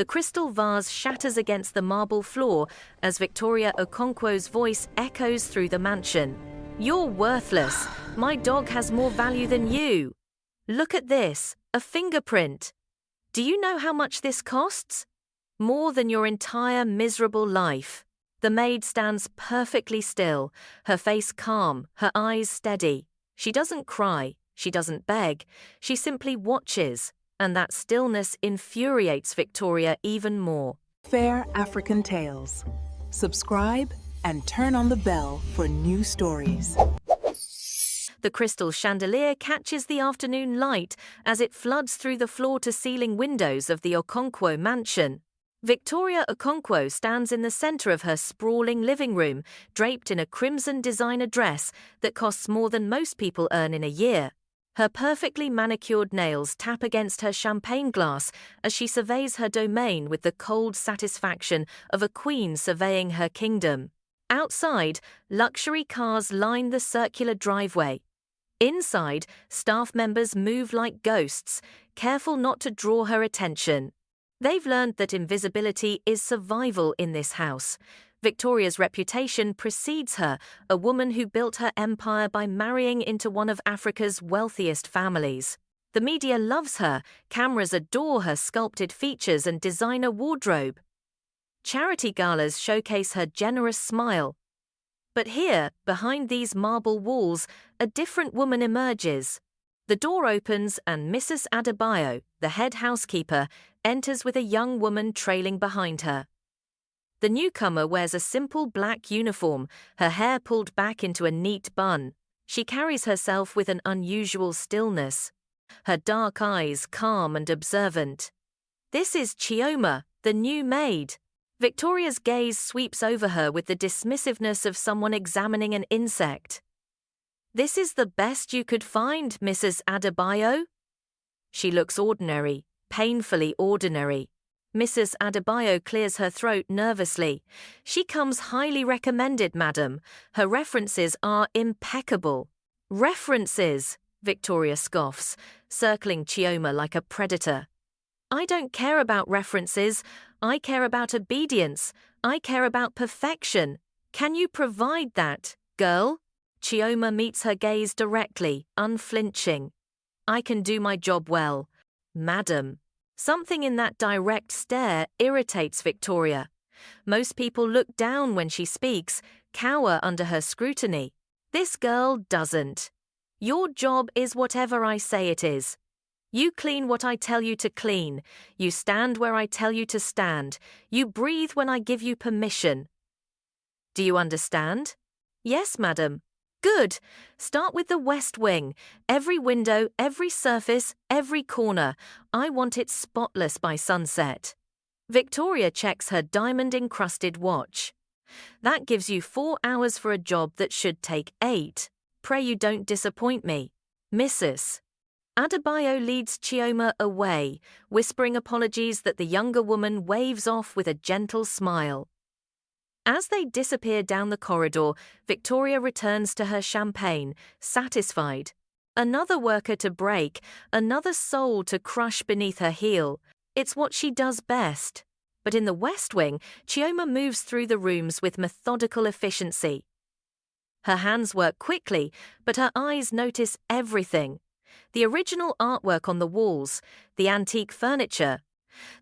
The crystal vase shatters against the marble floor as Victoria Okonkwo's voice echoes through the mansion. "You're worthless. My dog has more value than you. Look at this, a fingerprint. Do you know how much this costs? More than your entire miserable life." The maid stands perfectly still, her face calm, her eyes steady. She doesn't cry, she doesn't beg, she simply watches, and that stillness infuriates Victoria even more. Fair African Tales. Subscribe and turn on the bell for new stories. The crystal chandelier catches the afternoon light as it floods through the floor-to-ceiling windows of the Okonkwo mansion. Victoria Okonkwo stands in the center of her sprawling living room, draped in a crimson designer dress that costs more than most people earn in a year. Her perfectly manicured nails tap against her champagne glass as she surveys her domain with the cold satisfaction of a queen surveying her kingdom. Outside, luxury cars line the circular driveway. Inside, staff members move like ghosts, careful not to draw her attention. They've learned that invisibility is survival in this house. Victoria's reputation precedes her, a woman who built her empire by marrying into one of Africa's wealthiest families. The media loves her, cameras adore her sculpted features and designer wardrobe. Charity galas showcase her generous smile. But here, behind these marble walls, a different woman emerges. The door opens and Mrs. Adebayo, the head housekeeper, enters with a young woman trailing behind her. The newcomer wears a simple black uniform, her hair pulled back into a neat bun. She carries herself with an unusual stillness, her dark eyes calm and observant. This is Chioma, the new maid. Victoria's gaze sweeps over her with the dismissiveness of someone examining an insect. "This is the best you could find, Mrs. Adebayo?" She looks ordinary, painfully ordinary. Mrs. Adebayo clears her throat nervously. "She comes highly recommended, madam. Her references are impeccable." "References," Victoria scoffs, circling Chioma like a predator. "I don't care about references. I care about obedience. I care about perfection. Can you provide that, girl?" Chioma meets her gaze directly, unflinching. "I can do my job well, madam." Something in that direct stare irritates Victoria. Most people look down when she speaks, cower under her scrutiny. This girl doesn't. "Your job is whatever I say it is. You clean what I tell you to clean. You stand where I tell you to stand. You breathe when I give you permission. Do you understand?" "Yes, madam." "Good. Start with the west wing. Every window, every surface, every corner. I want it spotless by sunset." Victoria checks her diamond-encrusted watch. "That gives you 4 hours for a job that should take 8. Pray you don't disappoint me, Mrs. Adebayo leads Chioma away, whispering apologies that the younger woman waves off with a gentle smile. As they disappear down the corridor, Victoria returns to her champagne, satisfied. Another worker to break, another soul to crush beneath her heel. It's what she does best. But in the West Wing, Chioma moves through the rooms with methodical efficiency. Her hands work quickly, but her eyes notice everything. The original artwork on the walls, the antique furniture,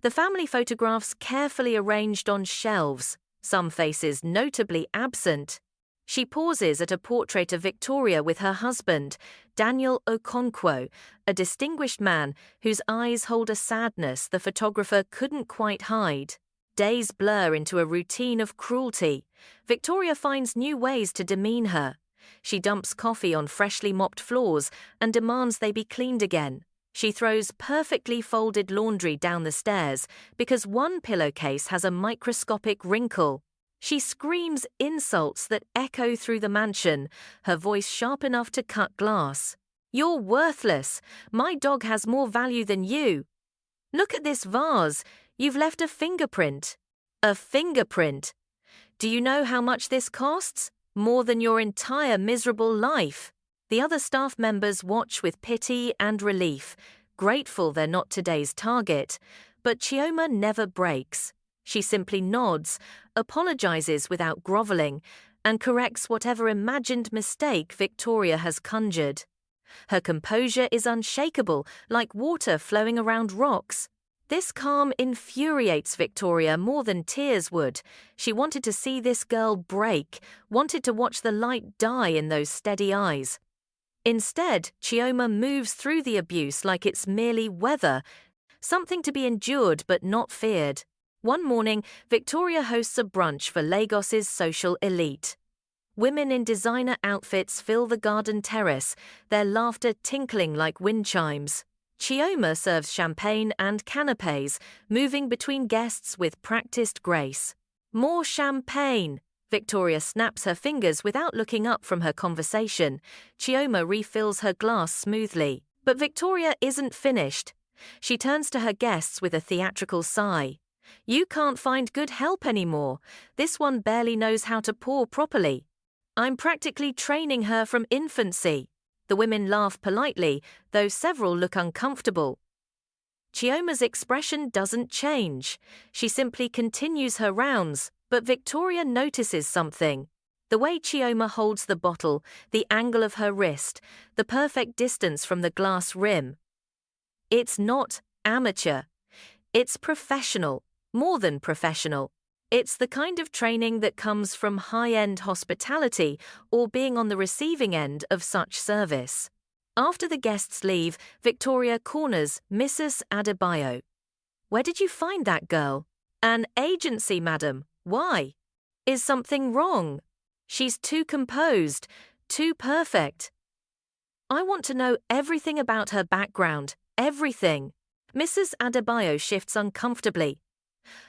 the family photographs carefully arranged on shelves, some faces notably absent. She pauses at a portrait of Victoria with her husband, Daniel Okonkwo, a distinguished man whose eyes hold a sadness the photographer couldn't quite hide. Days blur into a routine of cruelty. Victoria finds new ways to demean her. She dumps coffee on freshly mopped floors and demands they be cleaned again. She throws perfectly folded laundry down the stairs because one pillowcase has a microscopic wrinkle. She screams insults that echo through the mansion, her voice sharp enough to cut glass. "You're worthless. My dog has more value than you. Look at this vase. You've left a fingerprint." "A fingerprint? Do you know how much this costs? More than your entire miserable life." The other staff members watch with pity and relief, grateful they're not today's target. But Chioma never breaks. She simply nods, apologizes without groveling, and corrects whatever imagined mistake Victoria has conjured. Her composure is unshakable, like water flowing around rocks. This calm infuriates Victoria more than tears would. She wanted to see this girl break, wanted to watch the light die in those steady eyes. Instead, Chioma moves through the abuse like it's merely weather, something to be endured but not feared. One morning, Victoria hosts a brunch for Lagos's social elite. Women in designer outfits fill the garden terrace, their laughter tinkling like wind chimes. Chioma serves champagne and canapes, moving between guests with practiced grace. More champagne! Victoria snaps her fingers without looking up from her conversation. Chioma refills her glass smoothly. But Victoria isn't finished. She turns to her guests with a theatrical sigh. You can't find good help anymore. This one barely knows how to pour properly. I'm practically training her from infancy. The women laugh politely, though several look uncomfortable. Chioma's expression doesn't change. She simply continues her rounds, but Victoria notices something. The way Chioma holds the bottle, the angle of her wrist, the perfect distance from the glass rim. It's not amateur. It's professional, more than professional. It's the kind of training that comes from high-end hospitality or being on the receiving end of such service. After the guests leave, Victoria corners Mrs. Adebayo. Where did you find that girl? An agency, madam. Why? Is something wrong? She's too composed, too perfect. I want to know everything about her background, everything. Mrs. Adebayo shifts uncomfortably.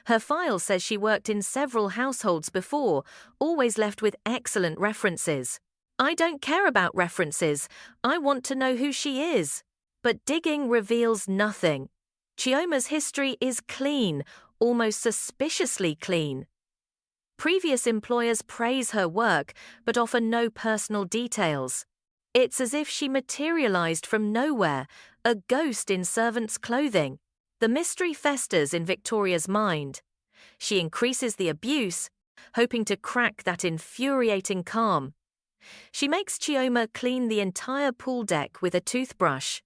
Her file says she worked in several households before, always left with excellent references. I don't care about references. I want to know who she is. But digging reveals nothing. Chioma's history is clean, almost suspiciously clean. Previous employers praise her work, but offer no personal details. It's as if she materialized from nowhere, a ghost in servant's clothing. The mystery festers in Victoria's mind. She increases the abuse, hoping to crack that infuriating calm. She makes Chioma clean the entire pool deck with a toothbrush.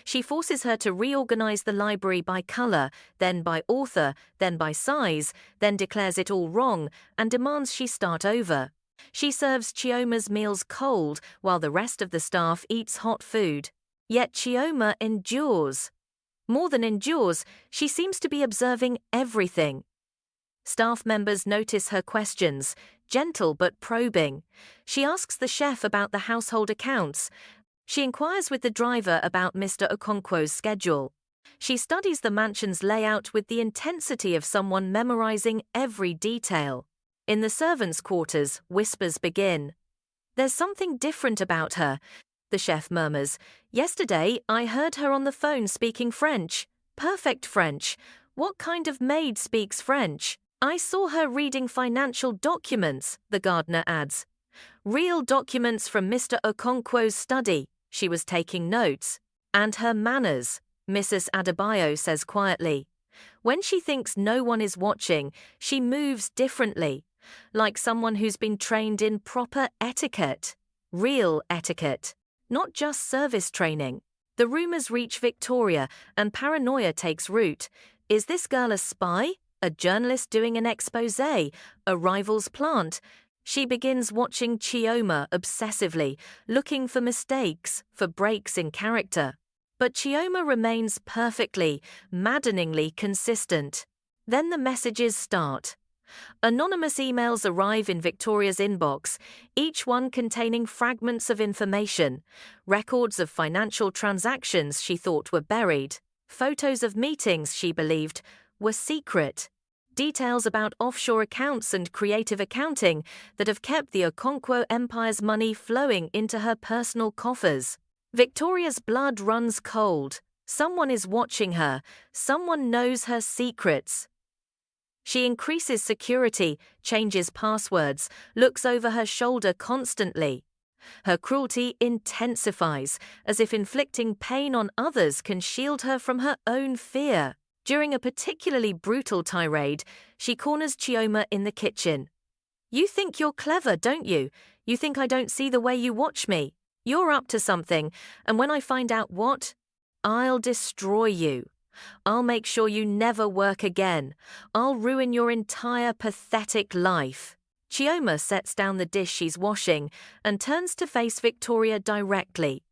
She forces her to reorganize the library by color, then by author, then by size, then declares it all wrong and demands she start over. She serves Chioma's meals cold while the rest of the staff eats hot food. Yet Chioma endures. More than endures, she seems to be observing everything. Staff members notice her questions, gentle but probing. She asks the chef about the household accounts. She inquires with the driver about Mr. Okonkwo's schedule. She studies the mansion's layout with the intensity of someone memorizing every detail. In the servants' quarters, whispers begin. There's something different about her, the chef murmurs. Yesterday, I heard her on the phone speaking French. Perfect French. What kind of maid speaks French? I saw her reading financial documents, the gardener adds. Real documents from Mr. Okonkwo's study. She was taking notes. And her manners, Mrs. Adebayo says quietly. When she thinks no one is watching, she moves differently, like someone who's been trained in proper etiquette. Real etiquette. Not just service training. The rumors reach Victoria and paranoia takes root. Is this girl a spy? A journalist doing an exposé? A rival's plant? She begins watching Chioma obsessively, looking for mistakes, for breaks in character. But Chioma remains perfectly, maddeningly consistent. Then the messages start. Anonymous emails arrive in Victoria's inbox, each one containing fragments of information, records of financial transactions she thought were buried, photos of meetings she believed were secret, details about offshore accounts and creative accounting that have kept the Okonkwo Empire's money flowing into her personal coffers. Victoria's blood runs cold. Someone is watching her. Someone knows her secrets. She increases security, changes passwords, looks over her shoulder constantly. Her cruelty intensifies, as if inflicting pain on others can shield her from her own fear. During a particularly brutal tirade, she corners Chioma in the kitchen. "You think you're clever, don't you? You think I don't see the way you watch me? You're up to something, and when I find out what, I'll destroy you. I'll make sure you never work again. I'll ruin your entire pathetic life." Chioma sets down the dish she's washing and turns to face Victoria directly.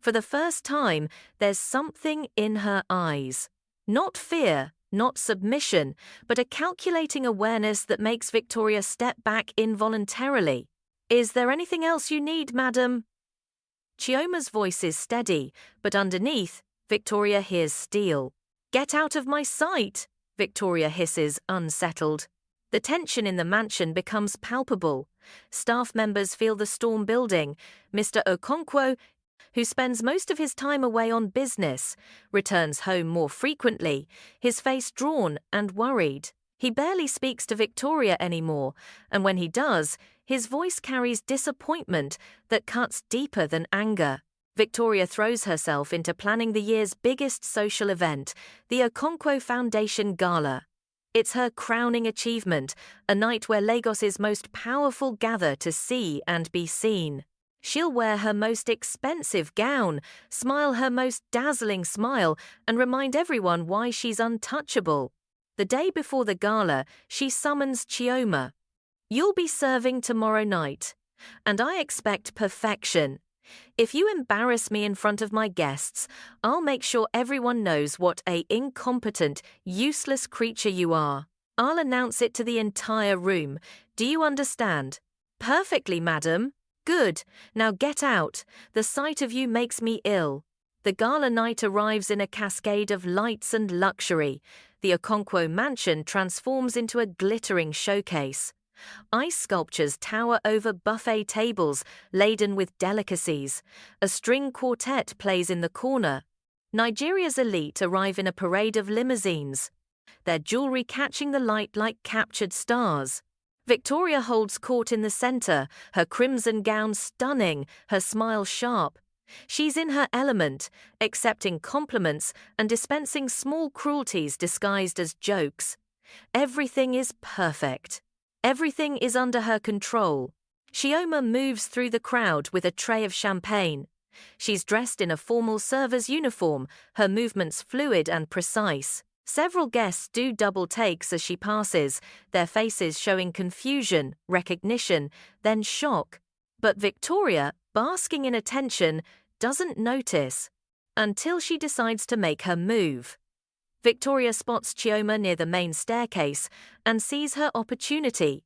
For the first time, there's something in her eyes. Not fear, not submission, but a calculating awareness that makes Victoria step back involuntarily. "Is there anything else you need, madam?" Chioma's voice is steady, but underneath, Victoria hears steel. "Get out of my sight!" Victoria hisses, unsettled. The tension in the mansion becomes palpable. Staff members feel the storm building. Mr. Okonkwo, who spends most of his time away on business, returns home more frequently, his face drawn and worried. He barely speaks to Victoria anymore, and when he does, his voice carries disappointment that cuts deeper than anger. Victoria throws herself into planning the year's biggest social event, the Okonkwo Foundation Gala. It's her crowning achievement, a night where Lagos's most powerful gather to see and be seen. She'll wear her most expensive gown, smile her most dazzling smile, and remind everyone why she's untouchable. The day before the gala, she summons Chioma. "You'll be serving tomorrow night, and I expect perfection. If you embarrass me in front of my guests, I'll make sure everyone knows what a incompetent, useless creature you are. I'll announce it to the entire room. Do you understand?" "Perfectly, madam." "Good. Now get out. The sight of you makes me ill." The gala night arrives in a cascade of lights and luxury. The Okonkwo mansion transforms into a glittering showcase. Ice sculptures tower over buffet tables laden with delicacies. A string quartet plays in the corner. Nigeria's elite arrive in a parade of limousines, their jewelry catching the light like captured stars. Victoria holds court in the center, her crimson gown stunning, her smile sharp. She's in her element, accepting compliments and dispensing small cruelties disguised as jokes. Everything is perfect. Everything is under her control. Chioma moves through the crowd with a tray of champagne. She's dressed in a formal server's uniform, her movements fluid and precise. Several guests do double takes as she passes, their faces showing confusion, recognition, then shock. But Victoria, basking in attention, doesn't notice until she decides to make her move. Victoria spots Chioma near the main staircase and sees her opportunity.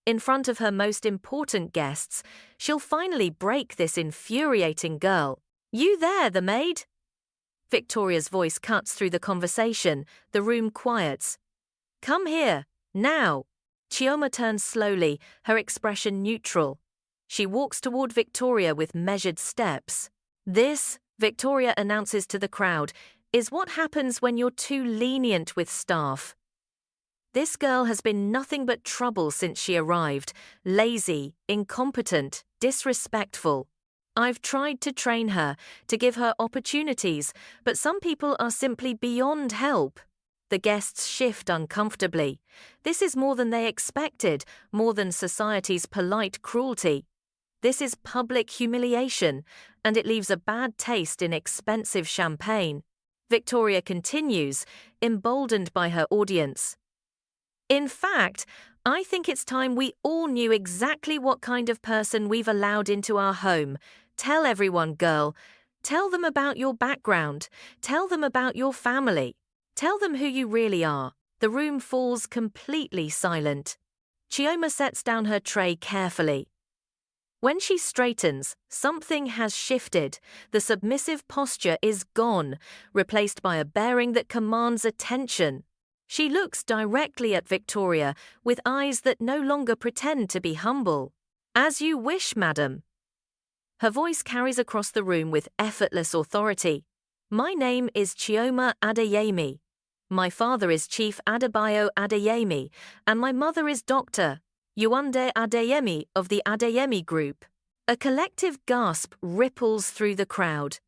In front of her most important guests, she'll finally break this infuriating girl. "You there, the maid?" Victoria's voice cuts through the conversation. The room quiets. "Come here, now." Chioma turns slowly, her expression neutral. She walks toward Victoria with measured steps. "This," Victoria announces to the crowd, "is what happens when you're too lenient with staff." This girl has been nothing but trouble since she arrived. Lazy, incompetent, disrespectful. I've tried to train her, to give her opportunities, but some people are simply beyond help. The guests shift uncomfortably. This is more than they expected, more than society's polite cruelty. This is public humiliation, and it leaves a bad taste in expensive champagne. Victoria continues, emboldened by her audience. "In fact, I think it's time we all knew exactly what kind of person we've allowed into our home. Tell everyone, girl. Tell them about your background. Tell them about your family. Tell them who you really are." The room falls completely silent. Chioma sets down her tray carefully. When she straightens, something has shifted. The submissive posture is gone, replaced by a bearing that commands attention. She looks directly at Victoria with eyes that no longer pretend to be humble. "As you wish, madam." Her voice carries across the room with effortless authority. "My name is Chioma Adeyemi. My father is Chief Adebayo Adeyemi, and my mother is Dr. Yuande Adeyemi of the Adeyemi Group." A collective gasp ripples through the crowd.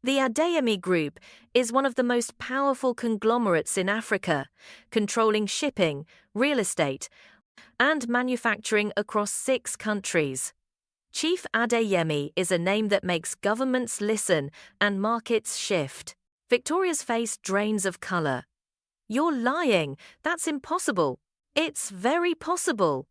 The Adeyemi Group is one of the most powerful conglomerates in Africa, controlling shipping, real estate, and manufacturing across 6 countries. Chief Adeyemi is a name that makes governments listen and markets shift. Victoria's face drains of color. You're lying. That's impossible. It's very possible.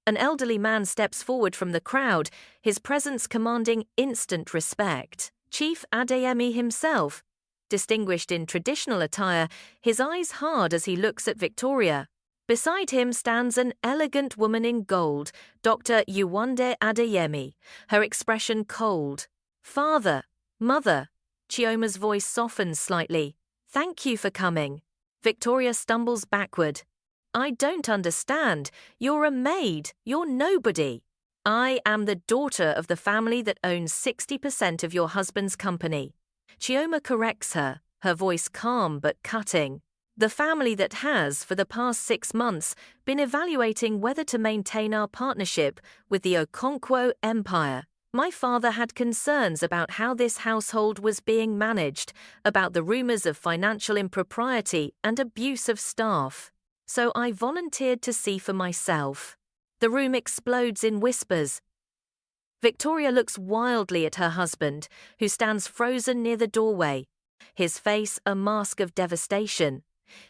An elderly man steps forward from the crowd, his presence commanding instant respect. Chief Adeyemi himself, distinguished in traditional attire, his eyes hard as he looks at Victoria. Beside him stands an elegant woman in gold, Dr. Yewande Adeyemi, her expression cold. Father, mother. Chioma's voice softens slightly. Thank you for coming. Victoria stumbles backward. I don't understand. You're a maid. You're nobody. I am the daughter of the family that owns 60% of your husband's company. Chioma corrects her, her voice calm but cutting. The family that has, for the past 6 months, been evaluating whether to maintain our partnership with the Okonkwo Empire. My father had concerns about how this household was being managed, about the rumors of financial impropriety and abuse of staff. So I volunteered to see for myself. The room explodes in whispers. Victoria looks wildly at her husband, who stands frozen near the doorway, his face a mask of devastation.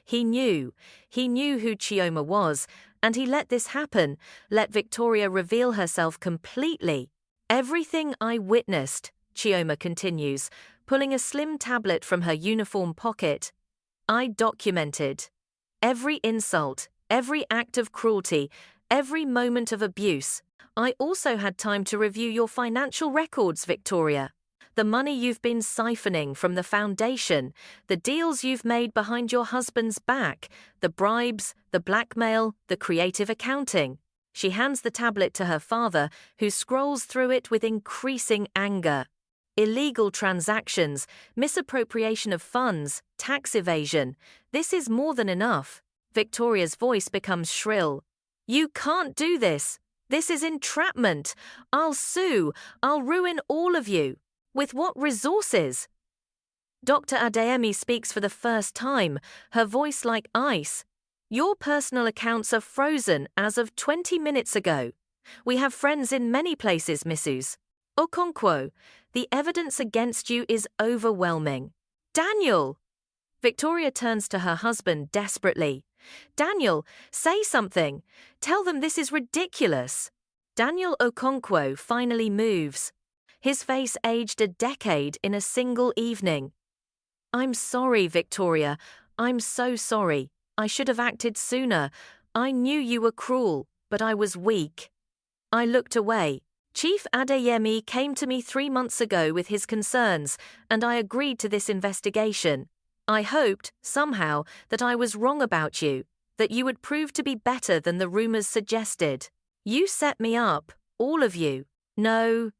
He knew who Chioma was, and he let this happen, let Victoria reveal herself completely. Everything I witnessed, Chioma continues, pulling a slim tablet from her uniform pocket. I documented. Every insult, every act of cruelty, every moment of abuse. I also had time to review your financial records, Victoria. The money you've been siphoning from the foundation, the deals you've made behind your husband's back, the bribes, the blackmail, the creative accounting. She hands the tablet to her father, who scrolls through it with increasing anger. Illegal transactions, misappropriation of funds, tax evasion. This is more than enough. Victoria's voice becomes shrill. You can't do this. This is entrapment. I'll sue. I'll ruin all of you. With what resources? Dr. Adeyemi speaks for the first time, her voice like ice. Your personal accounts are frozen as of 20 minutes ago. We have friends in many places, Mrs. Okonkwo. The evidence against you is overwhelming. Daniel! Victoria turns to her husband desperately. Daniel, say something. Tell them this is ridiculous. Daniel Okonkwo finally moves. His face aged a decade in a single evening. I'm sorry, Victoria. I'm so sorry. I should have acted sooner. I knew you were cruel, but I was weak. I looked away. Chief Adeyemi came to me 3 months ago with his concerns, and I agreed to this investigation. I hoped, somehow, that I was wrong about you, that you would prove to be better than the rumors suggested. You set me up, all of you. No,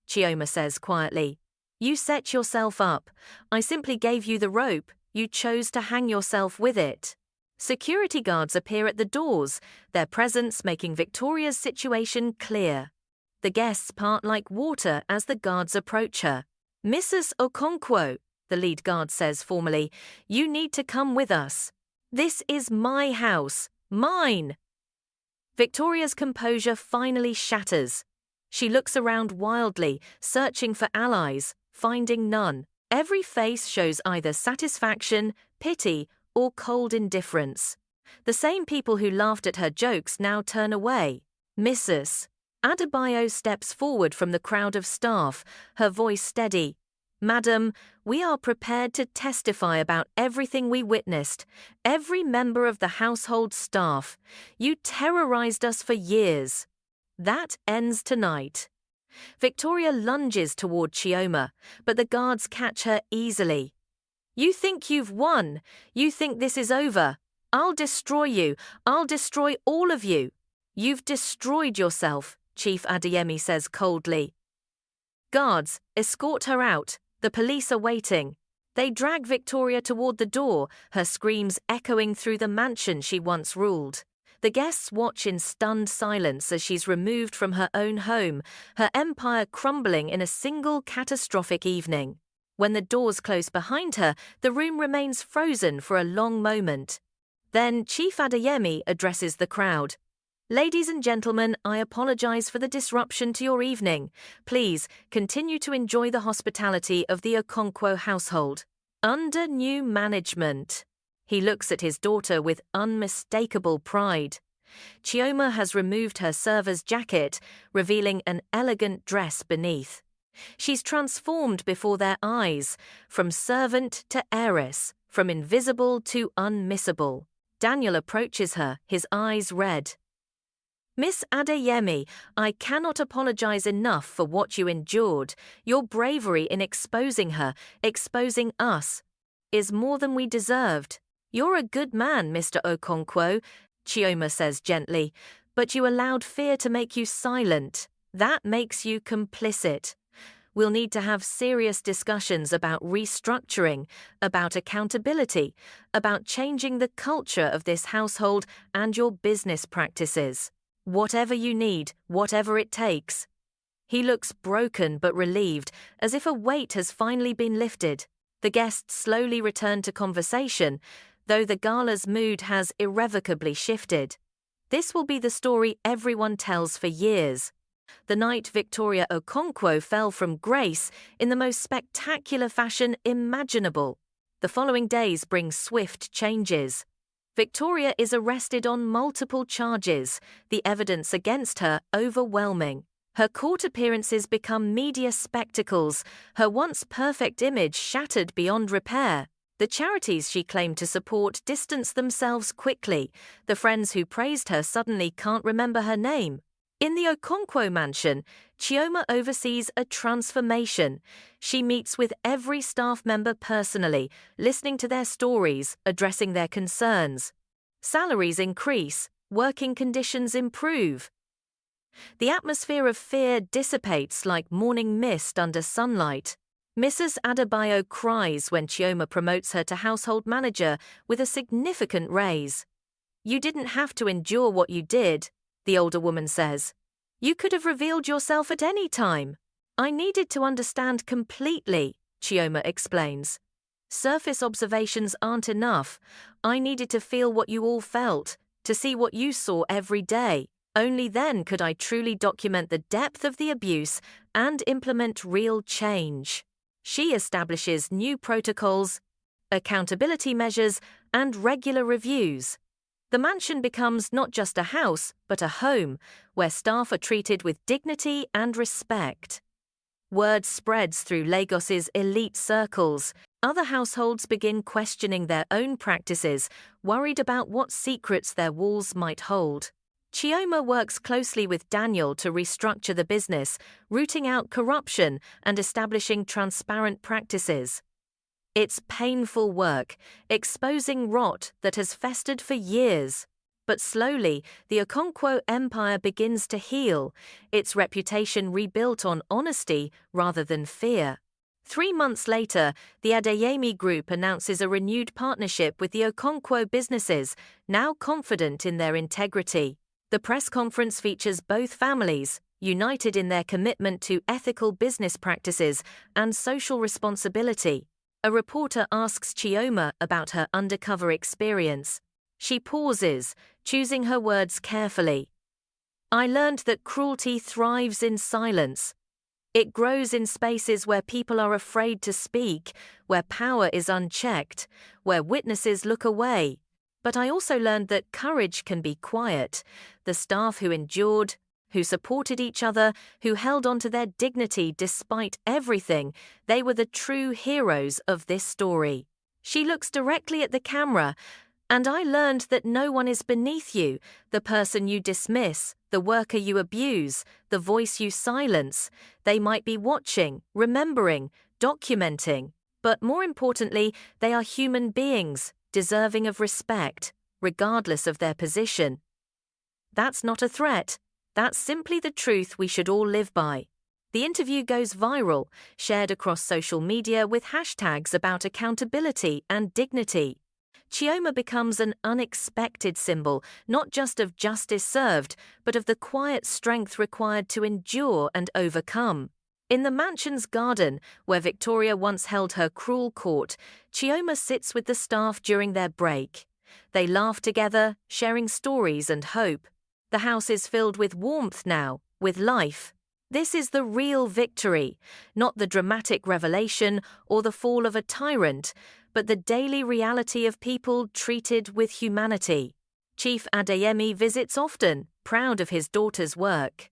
Chioma says quietly. You set yourself up. I simply gave you the rope. You chose to hang yourself with it. Security guards appear at the doors, their presence making Victoria's situation clear. The guests part like water as the guards approach her. Mrs. Okonkwo, the lead guard says formally, you need to come with us. This is my house. Mine. Victoria's composure finally shatters. She looks around wildly, searching for allies, finding none. Every face shows either satisfaction, pity, or cold indifference. The same people who laughed at her jokes now turn away. Mrs. Adebayo steps forward from the crowd of staff, her voice steady. Madam, we are prepared to testify about everything we witnessed, every member of the household staff. You terrorized us for years. That ends tonight. Victoria lunges toward Chioma, but the guards catch her easily. You think you've won. You think this is over. I'll destroy you. I'll destroy all of you. You've destroyed yourself, Chief Adeyemi says coldly. Guards, escort her out. The police are waiting. They drag Victoria toward the door, her screams echoing through the mansion she once ruled. The guests watch in stunned silence as she's removed from her own home, her empire crumbling in a single catastrophic evening. When the doors close behind her, the room remains frozen for a long moment. Then Chief Adeyemi addresses the crowd. "Ladies and gentlemen, I apologize for the disruption to your evening. Please, continue to enjoy the hospitality of the Okonkwo household. Under new management." He looks at his daughter with unmistakable pride. Chioma has removed her server's jacket, revealing an elegant dress beneath. She's transformed before their eyes, from servant to heiress, from invisible to unmissable. Daniel approaches her, his eyes red. "Miss Adeyemi, I cannot apologize enough for what you endured. Your bravery in exposing her, exposing us, is more than we deserved. You're a good man, Mr. Okonkwo," Chioma says gently, "but you allowed fear to make you silent. That makes you complicit. We'll need to have serious discussions about restructuring, about accountability, about changing the culture of this household and your business practices. Whatever you need, whatever it takes." He looks broken but relieved, as if a weight has finally been lifted. The guests slowly return to conversation, though the gala's mood has irrevocably shifted. This will be the story everyone tells for years. The night Victoria Okonkwo fell from grace in the most spectacular fashion imaginable. The following days bring swift changes. Victoria is arrested on multiple charges, the evidence against her overwhelming. Her court appearances become media spectacles, her once perfect image shattered beyond repair. The charities she claimed to support distance themselves quickly. The friends who praised her suddenly can't remember her name. In the Okonkwo mansion, Chioma oversees a transformation. She meets with every staff member personally, listening to their stories, addressing their concerns. Salaries increase, working conditions improve. The atmosphere of fear dissipates like morning mist under sunlight. Mrs. Adebayo cries when Chioma promotes her to household manager with a significant raise. "You didn't have to endure what you did," the older woman says. "You could have revealed yourself at any time." "I needed to understand completely," Chioma explains. "Surface observations aren't enough. I needed to feel what you all felt, to see what you saw every day. Only then could I truly document the depth of the abuse and implement real change." She establishes new protocols, accountability measures, and regular reviews. The mansion becomes not just a house, but a home, where staff are treated with dignity and respect. Word spreads through Lagos's elite circles. Other households begin questioning their own practices, worried about what secrets their walls might hold. Chioma works closely with Daniel to restructure the business, rooting out corruption and establishing transparent practices. It's painful work, exposing rot that has festered for years. But slowly, the Okonkwo empire begins to heal, its reputation rebuilt on honesty rather than fear. 3 months later, the Adeyemi Group announces a renewed partnership with the Okonkwo businesses, now confident in their integrity. The press conference features both families, united in their commitment to ethical business practices and social responsibility. A reporter asks Chioma about her undercover experience. She pauses, choosing her words carefully. "I learned that cruelty thrives in silence. It grows in spaces where people are afraid to speak, where power is unchecked, where witnesses look away. But I also learned that courage can be quiet. The staff who endured, who supported each other, who held on to their dignity despite everything, they were the true heroes of this story." She looks directly at the camera. "And I learned that no one is beneath you, the person you dismiss, the worker you abuse, the voice you silence. They might be watching, remembering, documenting, but more importantly, they are human beings, deserving of respect, regardless of their position." That's not a threat. That's simply the truth we should all live by. The interview goes viral, shared across social media with hashtags about accountability and dignity. Chioma becomes an unexpected symbol, not just of justice served, but of the quiet strength required to endure and overcome. In the mansion's garden, where Victoria once held her cruel court, Chioma sits with the staff during their break. They laugh together, sharing stories and hope. The house is filled with warmth now, with life. This is the real victory, not the dramatic revelation or the fall of a tyrant, but the daily reality of people treated with humanity. Chief Adeyemi visits often, proud of his daughter's work.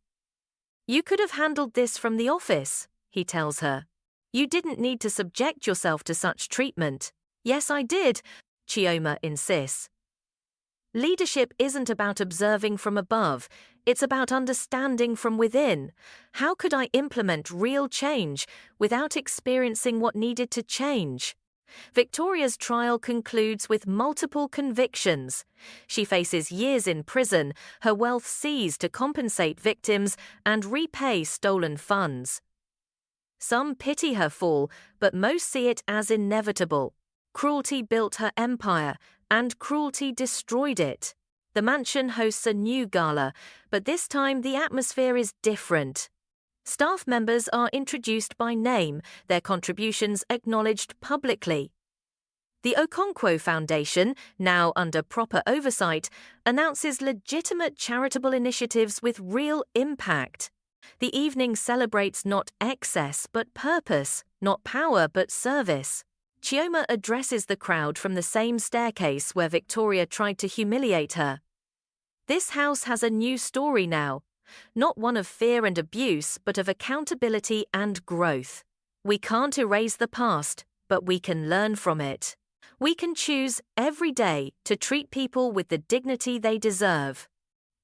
"You could have handled this from the office," he tells her. "You didn't need to subject yourself to such treatment." "Yes, I did," Chioma insists. Leadership isn't about observing from above, it's about understanding from within. How could I implement real change without experiencing what needed to change? Victoria's trial concludes with multiple convictions. She faces years in prison, her wealth seized to compensate victims and repay stolen funds. Some pity her fall, but most see it as inevitable. Cruelty built her empire, and cruelty destroyed it. The mansion hosts a new gala, but this time the atmosphere is different. Staff members are introduced by name, their contributions acknowledged publicly. The Okonkwo Foundation, now under proper oversight, announces legitimate charitable initiatives with real impact. The evening celebrates not excess but purpose, not power but service. Chioma addresses the crowd from the same staircase where Victoria tried to humiliate her. This house has a new story now. Not one of fear and abuse, but of accountability and growth. We can't erase the past, but we can learn from it. We can choose every day to treat people with the dignity they deserve.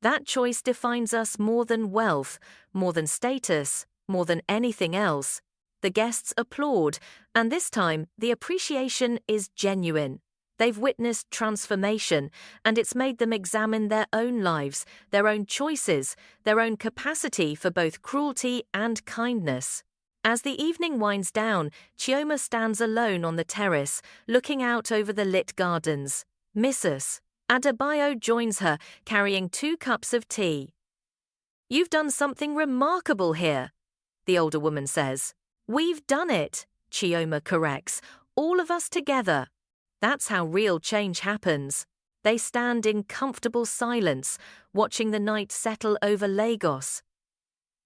That choice defines us more than wealth, more than status, more than anything else. The guests applaud, and this time the appreciation is genuine. They've witnessed transformation, and it's made them examine their own lives, their own choices, their own capacity for both cruelty and kindness. As the evening winds down, Chioma stands alone on the terrace, looking out over the lit gardens. Mrs. Adebayo joins her, carrying 2 cups of tea. "You've done something remarkable here," the older woman says. "We've done it," Chioma corrects, "all of us together." That's how real change happens. They stand in comfortable silence, watching the night settle over Lagos.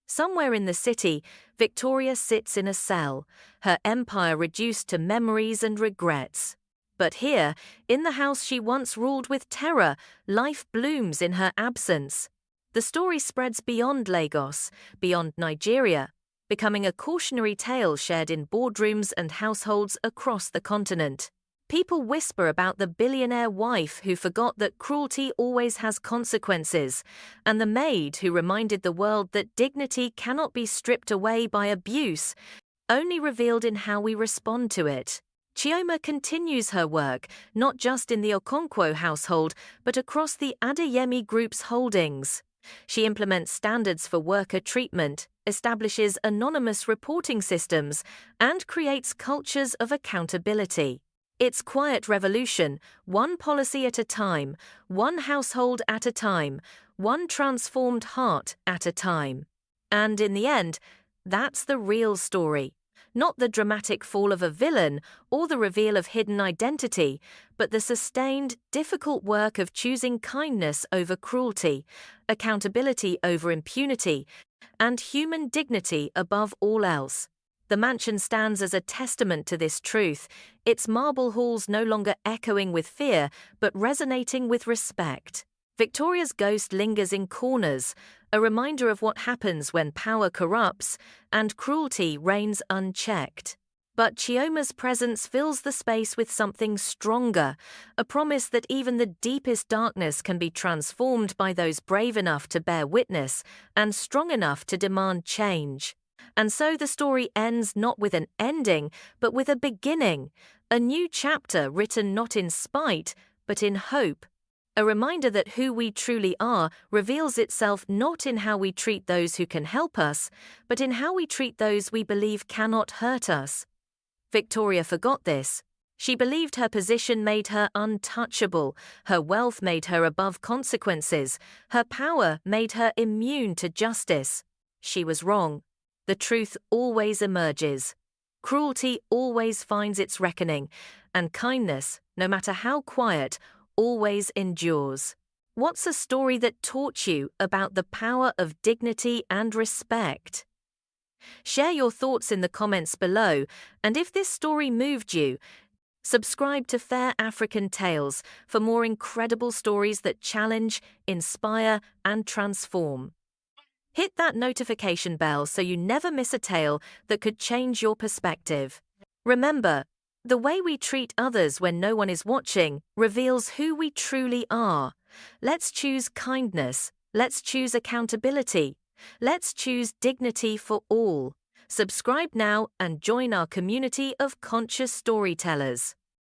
Somewhere in the city, Victoria sits in a cell, her empire reduced to memories and regrets. But here, in the house she once ruled with terror, life blooms in her absence. The story spreads beyond Lagos, beyond Nigeria, becoming a cautionary tale shared in boardrooms and households across the continent. People whisper about the billionaire wife who forgot that cruelty always has consequences, and the maid who reminded the world that dignity cannot be stripped away by abuse, only revealed in how we respond to it. Chioma continues her work, not just in the Okonkwo household, but across the Adeyemi Group's holdings. She implements standards for worker treatment, establishes anonymous reporting systems, and creates cultures of accountability. It's quiet revolution, one policy at a time, one household at a time, one transformed heart at a time. And in the end, that's the real story. Not the dramatic fall of a villain or the reveal of hidden identity, but the sustained, difficult work of choosing kindness over cruelty, accountability over impunity, and human dignity above all else. The mansion stands as a testament to this truth, its marble halls no longer echoing with fear, but resonating with respect. Victoria's ghost lingers in corners, a reminder of what happens when power corrupts and cruelty reigns unchecked. But Chioma's presence fills the space with something stronger, a promise that even the deepest darkness can be transformed by those brave enough to bear witness and strong enough to demand change. And so the story ends not with an ending, but with a beginning, a new chapter written not in spite, but in hope. A reminder that who we truly are reveals itself not in how we treat those who can help us, but in how we treat those we believe cannot hurt us. Victoria forgot this. She believed her position made her untouchable, her wealth made her above consequences, her power made her immune to justice. She was wrong. The truth always emerges. Cruelty always finds its reckoning, and kindness, no matter how quiet, always endures. What's a story that taught you about the power of dignity and respect? Share your thoughts in the comments below, and if this story moved you, subscribe to Fair African Tales for more incredible stories that challenge, inspire, and transform. Hit that notification bell so you never miss a tale that could change your perspective. Remember, the way we treat others when no one is watching reveals who we truly are. Let's choose kindness. Let's choose accountability. Let's choose dignity for all. Subscribe now and join our community of conscious storytellers.